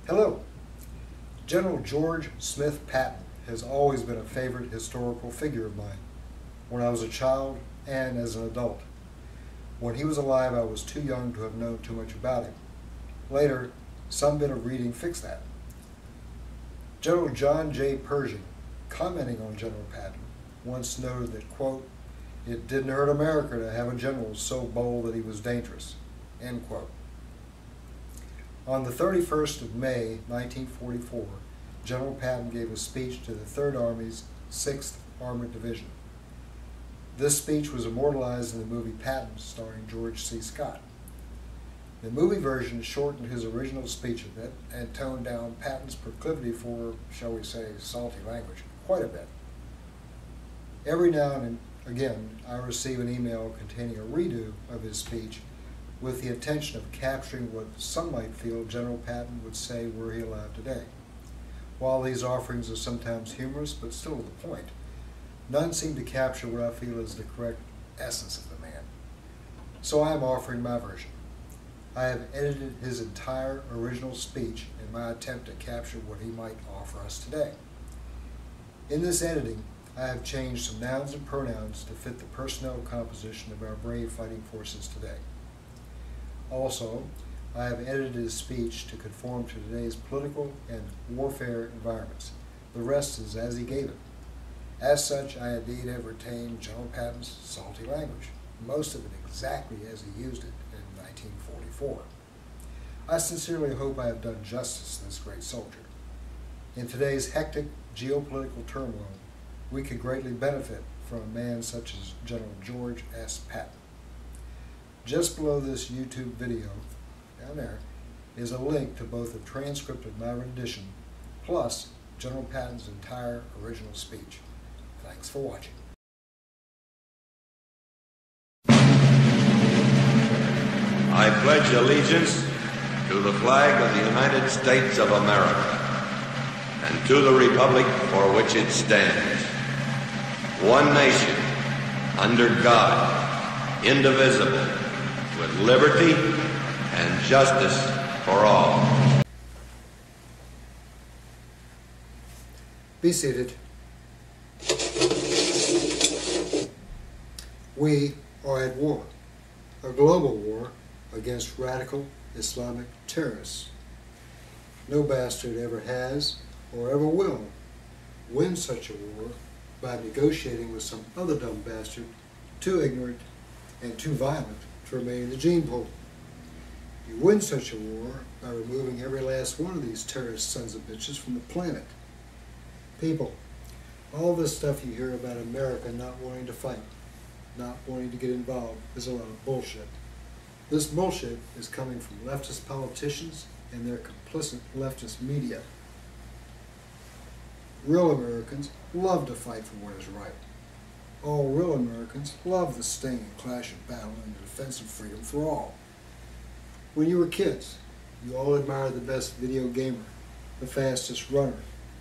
Hello. General George Smith Patton has always been a favorite historical figure of mine, when I was a child and as an adult. When he was alive, I was too young to have known too much about him. Later, some bit of reading fixed that. General John J. Pershing, commenting on General Patton, once noted that, quote, "It didn't hurt America to have a general so bold that he was dangerous," end quote. On the 31st of May, 1944, General Patton gave a speech to the 3rd Army's 6th Armored Division. This speech was immortalized in the movie Patton, starring George C. Scott. The movie version shortened his original speech a bit and toned down Patton's proclivity for, shall we say, salty language quite a bit. Every now and again, I receive an email containing a redo of his speech with the intention of capturing what some might feel General Patton would say were he alive today. While these offerings are sometimes humorous but still to the point, none seem to capture what I feel is the correct essence of the man. So I am offering my version. I have edited his entire original speech in my attempt to capture what he might offer us today. In this editing, I have changed some nouns and pronouns to fit the personnel composition of our brave fighting forces today. Also, I have edited his speech to conform to today's political and warfare environments. The rest is as he gave it. As such, I indeed have retained General Patton's salty language, most of it exactly as he used it in 1944. I sincerely hope I have done justice to this great soldier. In today's hectic geopolitical turmoil, we could greatly benefit from a man such as General George S. Patton. Just below this YouTube video, down there, is a link to both a transcript of my rendition plus General Patton's entire original speech. Thanks for watching. I pledge allegiance to the flag of the United States of America and to the republic for which it stands, one nation, under God, indivisible, with liberty and justice for all. Be seated. We are at war, a global war against radical Islamic terrorists. No bastard ever has or ever will win such a war by negotiating with some other dumb bastard too ignorant and too violent to remain in the gene pool. You win such a war by removing every last one of these terrorist sons of bitches from the planet. People, all this stuff you hear about America not wanting to fight, not wanting to get involved, is a lot of bullshit. This bullshit is coming from leftist politicians and their complicit leftist media. Real Americans love to fight for what is right. All real Americans love the sting and clash of battle in the defense of freedom for all. When you were kids, you all admired the best video gamer, the fastest runner,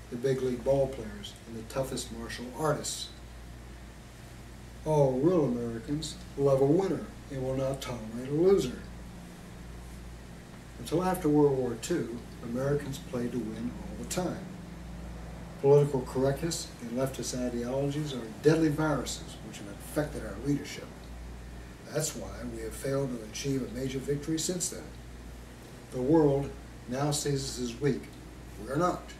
the big league ball players, and the toughest martial artists. All real Americans love a winner and will not tolerate a loser. Until after World War II, Americans played to win all the time. Political correctness and leftist ideologies are deadly viruses which have infected our leadership. That's why we have failed to achieve a major victory since then. The world now sees us as weak. We're not.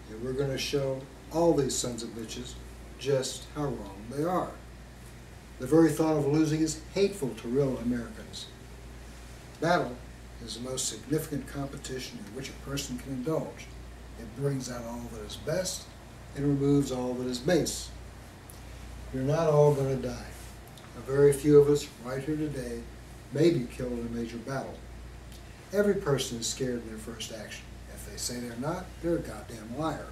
And we're going to show all these sons of bitches just how wrong they are. The very thought of losing is hateful to real Americans. Battle is the most significant competition in which a person can indulge. It brings out all that is best and removes all that is base. You're not all going to die. A very few of us right here today may be killed in a major battle. Every person is scared in their first action. If they say they're not, they're a goddamn liar.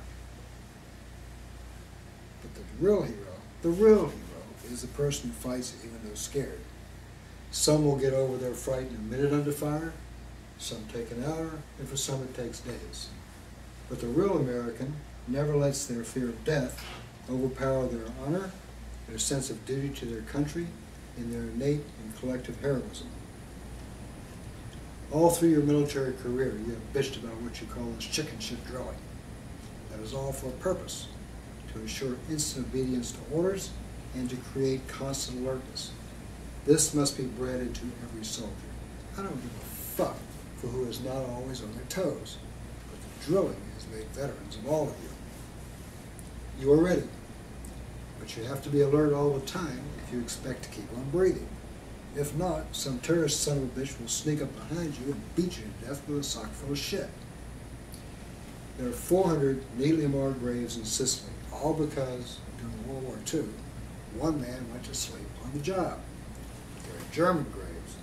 But the real hero is the person who fights even though scared. Some will get over their fright in a minute under fire, some take an hour, and for some it takes days. But the real American never lets their fear of death overpower their honor, their sense of duty to their country, and their innate and collective heroism. All through your military career, you have bitched about what you call this chicken shit drilling. That is all for a purpose, to ensure instant obedience to orders and to create constant alertness. This must be bred into every soldier. I don't give a fuck for who is not always on their toes, but the drilling has made veterans of all of you. You are ready, but you have to be alert all the time if you expect to keep on breathing. If not, some terrorist son of a bitch will sneak up behind you and beat you to death with a sock full of shit. There are 400 neatly marked graves in Sicily, all because, during World War II, one man went to sleep on the job. There are German graves,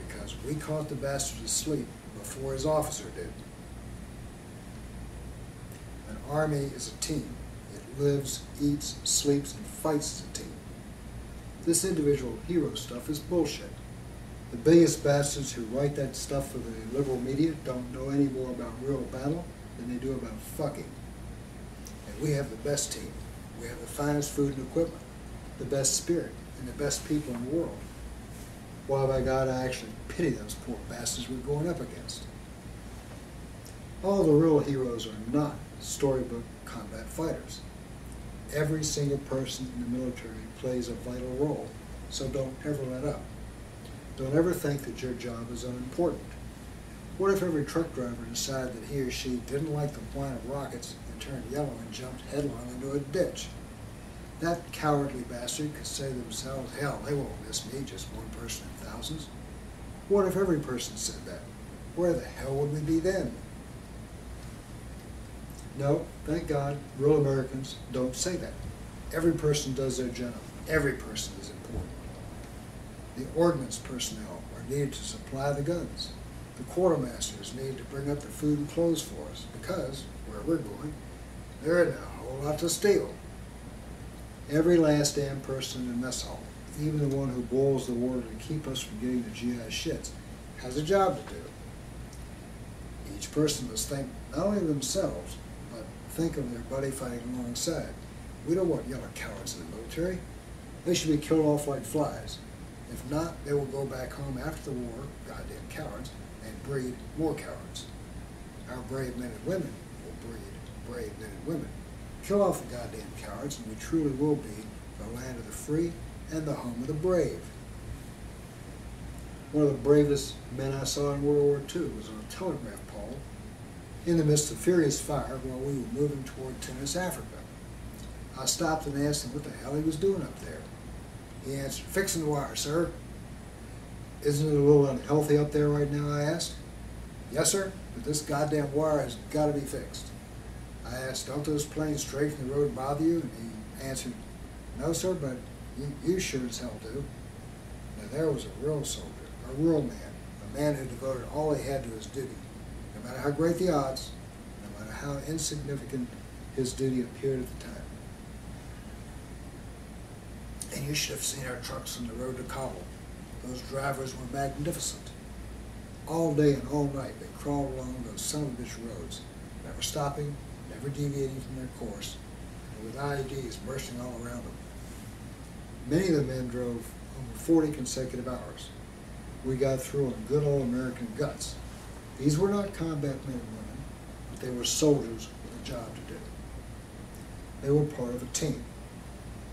because we caught the bastard asleep before his officer did. An army is a team. It lives, eats, sleeps, and fights as a team. This individual hero stuff is bullshit. The biggest bastards who write that stuff for the liberal media don't know any more about real battle than they do about fucking. And we have the best team. We have the finest food and equipment, the best spirit, and the best people in the world. Why, by God, I actually pity those poor bastards we're going up against. All the real heroes are not storybook combat fighters. Every single person in the military plays a vital role, so don't ever let up. Don't ever think that your job is unimportant. What if every truck driver decided that he or she didn't like the whine of rockets and turned yellow and jumped headlong into a ditch? That cowardly bastard could say to themselves, hell, they won't miss me, just one person in thousands. What if every person said that? Where the hell would we be then? No, thank God, real Americans don't say that. Every person does their job. Every person is important. The ordnance personnel are needed to supply the guns. The quartermasters need to bring up the food and clothes for us because, where we're going, there isn't a whole lot to steal. Every last damn person in the mess hall, even the one who boils the water to keep us from getting the GI shits, has a job to do. Each person must think not only of themselves, but think of their buddy fighting alongside. We don't want yellow cowards in the military. They should be killed off like flies. If not, they will go back home after the war, goddamn cowards, and breed more cowards. Our brave men and women will breed brave men and women. Kill off the goddamn cowards, and we truly will be the land of the free and the home of the brave. One of the bravest men I saw in World War II was on a telegraph pole in the midst of furious fire while we were moving toward Tunis, Africa. I stopped and asked him what the hell he was doing up there. He answered, fixing the wire, sir. Isn't it a little unhealthy up there right now, I asked. Yes, sir, but this goddamn wire has got to be fixed. I asked, don't those planes strafing the road bother you? And he answered, no, sir, but you sure as hell do. Now there was a real soldier, a real man, a man who devoted all he had to his duty, no matter how great the odds, no matter how insignificant his duty appeared at the time. And you should have seen our trucks on the road to Kabul. Those drivers were magnificent. All day and all night they crawled along those son of a bitch roads, never stopping, never deviating from their course, and with IEDs bursting all around them. Many of the men drove over 40 consecutive hours. We got through on good old American guts. These were not combat men and women, but they were soldiers with a job to do. They were part of a team.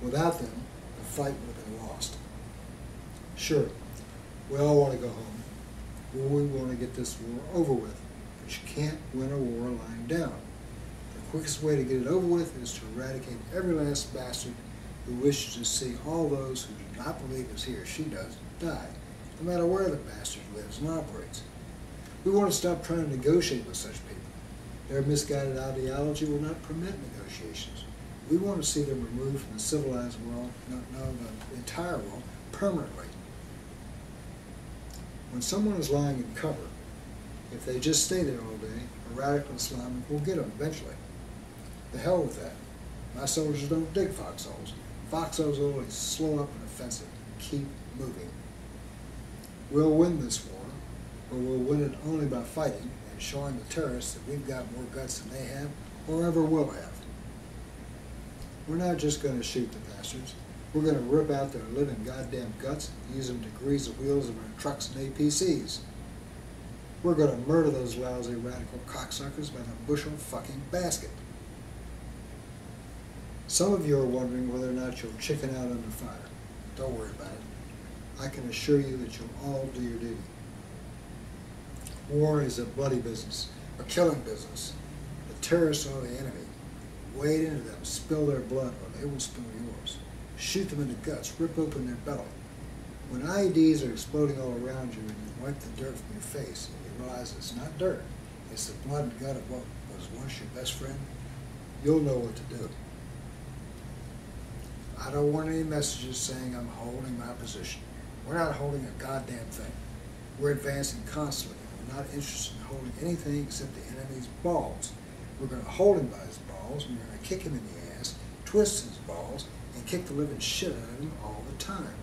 Without them, the fight would have been lost. Sure, we all want to go home. We want to get this war over with, but you can't win a war lying down. The quickest way to get it over with is to eradicate every last bastard who wishes to see all those who do not believe as he or she does die, no matter where the bastard lives and operates. We want to stop trying to negotiate with such people. Their misguided ideology will not permit negotiations. We want to see them removed from the civilized world, no, the entire world, permanently. When someone is lying in cover, if they just stay there all day, a radical Islamic will get them eventually. The hell with that. My soldiers don't dig foxholes. Foxholes always slow up an offensive. Keep moving. We'll win this war, but we'll win it only by fighting and showing the terrorists that we've got more guts than they have or ever will have. We're not just going to shoot the bastards. We're going to rip out their living goddamn guts and use them to grease the wheels of our trucks and APCs. We're going to murder those lousy radical cocksuckers by the bushel fucking basket. Some of you are wondering whether or not you'll chicken out under fire. Don't worry about it. I can assure you that you'll all do your duty. War is a bloody business, a killing business. The terrorists are the enemy. Wade into them, spill their blood, or they will spill yours. Shoot them in the guts, rip open their belly. When IEDs are exploding all around you and you wipe the dirt from your face and you realize it's not dirt, it's the blood and gut of what was once your best friend, you'll know what to do. I don't want any messages saying I'm holding my position. We're not holding a goddamn thing. We're advancing constantly. We're not interested in holding anything except the enemy's balls. We're going to hold him by his balls, and we're going to kick him in the ass, twist his balls, and kick the living shit out of him all the time.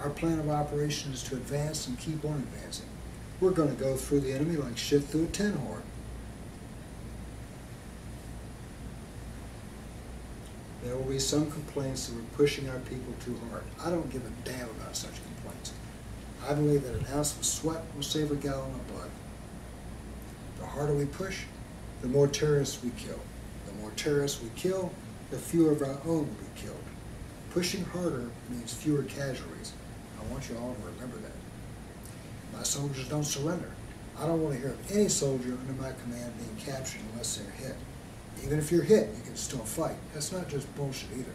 Our plan of operation is to advance and keep on advancing. We're going to go through the enemy like shit through a tin horn. There will be some complaints that we're pushing our people too hard. I don't give a damn about such complaints. I believe that an ounce of sweat will save a gallon of blood. The harder we push, the more terrorists we kill. The more terrorists we kill, the fewer of our own will be killed. Pushing harder means fewer casualties. I want you all to remember that. My soldiers don't surrender. I don't want to hear of any soldier under my command being captured unless they're hit. Even if you're hit, you can still fight. That's not just bullshit either.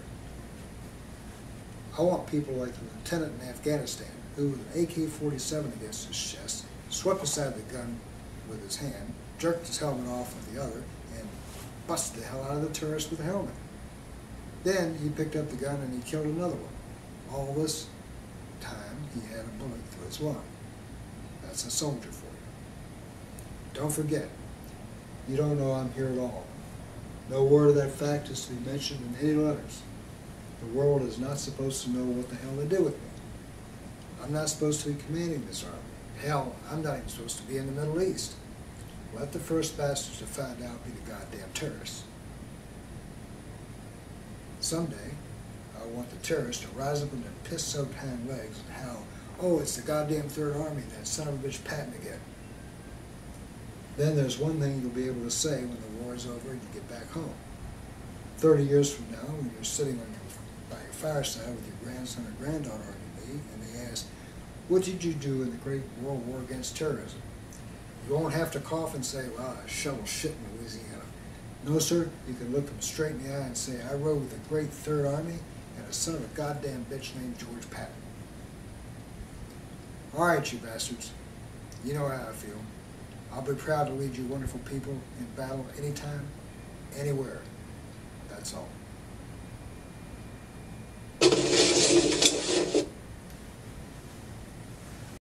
I want people like the lieutenant in Afghanistan, who with an AK-47 against his chest, swept aside the gun with his hand, jerked his helmet off with the other, and busted the hell out of the terrorist with the helmet. Then he picked up the gun and he killed another one. All this time he had a bullet through his lung. That's a soldier for you. Don't forget, you don't know I'm here at all. No word of that fact is to be mentioned in any letters. The world is not supposed to know what the hell they do with me. I'm not supposed to be commanding this army. Hell, I'm not even supposed to be in the Middle East. Let the first bastards to find out be the goddamn terrorists. Someday, I want the terrorists to rise up on their piss-soaked hind legs and howl, "Oh, it's the goddamn Third Army, that son of a bitch Patton again." Then there's one thing you'll be able to say when the war is over and you get back home. 30 years from now, when you're sitting by your fireside with your grandson or granddaughter on your knee, and they ask, "What did you do in the Great World War against terrorism?" You won't have to cough and say, "Well, I shoveled shit in Louisiana." No, sir, you can look them straight in the eye and say, "I rode with the Great Third Army and a son of a goddamn bitch named George Patton." All right, you bastards. You know how I feel. I'll be proud to lead you wonderful people in battle anytime, anywhere. That's all.